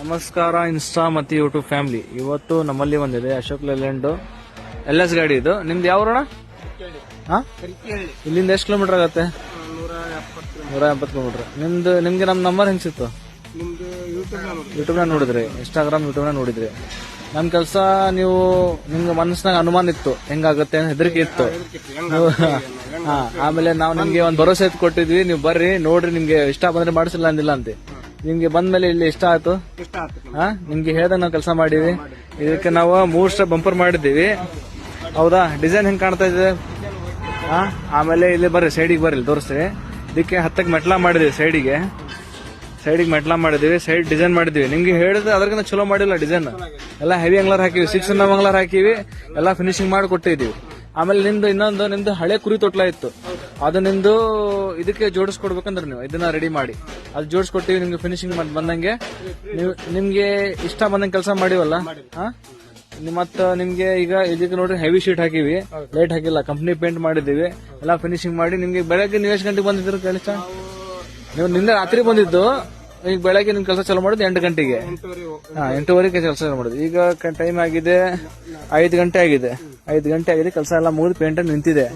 ನಮಸ್ಕಾರ ಇನ್ಸ್ಟಾ ಮತ್ತು YouTube family. ಇವತ್ತು ನಮ್ಮಲ್ಲಿ ಒಂದಿದೆ ಅಶೋಕ್ ಲೇಲ್ಯಾಂಡ್ LS ಗಾಡಿ. ಇದು ನಿಮ್ದು ಯಾವ ಊರಣ್ಣ? ಇಲ್ಲಿಂದ ಎಷ್ಟು ಕಿಲೋಮೀಟರ್ ಆಗತ್ತೆ? 170 ಕಿಲೋಮೀಟರ್. ನಿಮ್ಗೆ ನಮ್ಮ ನಂಬರ್ ಹೆಂಗ್ ಸಿಕ್ತು? ಯೂಟ್ಯೂಬ್ನ ನೋಡಿದ್ರಿ, ಇನ್ಸ್ಟಾಗ್ರಾಮ್ ಯೂಟ್ಯೂಬ್ನ ನೋಡಿದ್ರಿ. ನಮ್ ಕೆಲಸ ನೀವು ನಿಮ್ಗೆ ಮನಸ್ಸಿನಾಗ ಅನುಮಾನ ಇತ್ತು, ಹೆಂಗಾಗತ್ತೆ ಹೆದರಿಕೆ ಇತ್ತು. ಆಮೇಲೆ ನಾವು ನಿಮ್ಗೆ ಒಂದು ಭರೋಸೆ ಎತ್ತು ಕೊಟ್ಟಿದ್ವಿ, ನೀವು ಬರ್ರಿ ನೋಡ್ರಿ, ನಿಮ್ಗೆ ಇಷ್ಟ ಬಂದ್ರೆ ಮಾಡಿಸಿಲ್ಲ ಅಂದಿಲ್ಲ ಅಂತೆ. ನಿಮ್ಗೆ ಬಂದ್ಮೇಲೆ ಇಲ್ಲಿ ಇಷ್ಟ ಆಯ್ತು. ನಿಮ್ಗೆ ಹೇಳ್ದಾಗ ನಾವು ಕೆಲಸ ಮಾಡಿವಿ. ಇದಕ್ಕೆ ನಾವು 3 ಸ್ಟೆಪ್ ಬಂಪರ್ ಮಾಡಿದ್ದೀವಿ. ಹೌದಾ? ಡಿಸೈನ್ ಹೆಂಗ್ ಕಾಣ್ತಾ ಇದೆ? ಆಮೇಲೆ ಇಲ್ಲಿ ಬರ್ರಿ, ಸೈಡಿಗೆ ಬರ್ರಿ, ತೋರಿಸ್ತೀವಿ. ಇದಕ್ಕೆ 10ಕ್ಕೆ ಮೆಟ್ಲ ಮಾಡಿದೀವಿ. ಸೈಡಿಗೆ ಮೆಟ್ಲ ಮಾಡಿದೀವಿ, ಸೈಡ್ ಡಿಸೈನ್ ಮಾಡಿದೀವಿ. ನಿಮ್ಗೆ ಹೇಳಿದ್ರೆ ಅದಕ್ಕಿಂತ ಚಲೋ ಮಾಡಿಲ್ಲ ಡಿಸೈನ್. ಎಲ್ಲ ಹೆವಿ ಅಂಗ್ಲರ್ ಹಾಕಿವಿ, 6 ಅಂಗ್ಲರ್ ಹಾಕಿವಿ, ಎಲ್ಲ ಫಿನಿಶಿಂಗ್ ಮಾಡಿ ಕೊಟ್ಟಿದೀವಿ. ಆಮೇಲೆ ನಿಮ್ದು ಹಳೆ ಕುರಿ ತೊಟ್ಲ ಇತ್ತು, ಅದು ನಿಮ್ದು ಇದಕ್ಕೆ ಜೋಡಿಸ್ಕೊಡ್ಬೇಕಂದ್ರೆ ನೀವು ಇದನ್ನ ರೆಡಿ ಮಾಡಿ ಅದು ಜೋಡಿಸ್ಕೊಟ್ಟಿವಿ. ನಿಮ್ಗೆ ಫಿನಿಶಿಂಗ್ ಬಂದಂಗೆ ನಿಮ್ಗೆ ಇಷ್ಟ ಬಂದಂಗೆ ಕೆಲಸ ಮಾಡಿವಲ್ಲ. ಮತ್ತ ನಿಮ್ಗೆ ಈಗ ಇದಕ್ಕೆ ನೋಡ್ರಿ ಹೆವಿ ಶೀಟ್ ಹಾಕಿವಿ, ಲೈಟ್ ಹಾಕಿಲ್ಲ, ಕಂಪ್ನಿ ಪೇಂಟ್ ಮಾಡಿದೀವಿ, ಎಲ್ಲ ಫಿನಿಶಿಂಗ್ ಮಾಡಿ. ನಿಮ್ಗೆ ಬೆಳಗ್ಗೆ ನೀವು ಎಷ್ಟು ಗಂಟೆಗೆ ಬಂದಿದ್ರು ಕೆಲಸ? ನೀವು ನಿನ್ನೆ ರಾತ್ರಿ ಬಂದಿದ್ದು, ಈಗ ಬೆಳಗ್ಗೆ ನಿಮ್ ಕೆಲಸ ಚಾಲೂ ಮಾಡಿದ್ದು 8 ಗಂಟೆಗೆ. 8:15 ಕೆಲಸ ಚಾಲೂ ಮಾಡಿದ್ವಿ. ಈಗ ಟೈಮ್ ಆಗಿದೆ 5 ಗಂಟೆ ಆಗಿದೆ. 5 ಗಂಟೆ ಆಗಿದೆ, ಕೆಲಸ ಎಲ್ಲ ಮುಗಿದು ಪೇಂಟ್ ನಿಂತಿದೆ.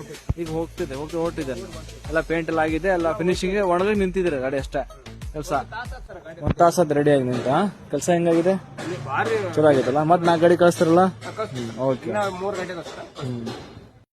ಈಗ ಹೊರಟಿದೆ ಎಲ್ಲ ಪೇಂಟ್ ಎಲ್ಲ ಆಗಿದೆ, ಎಲ್ಲ ಫಿನಿಶಿಂಗ್ ಒಣಗಿ ನಿಂತಿದ್ರೆ ಗಾಡಿ ಅಷ್ಟೇ. ಕೆಲಸ 1 ತಾಸು ರೆಡಿ ಆಗಿ ನಿಂತ. ಕೆಲಸ ಹೆಂಗಾಗಿದೆ? ಚಲೋ ಆಗೈತಲ್ಲ. ಮತ್ತೆ 4 ಗಾಡಿ ಕಳಿಸ್ತಾರಲ್ಲ. ಓಕೆ.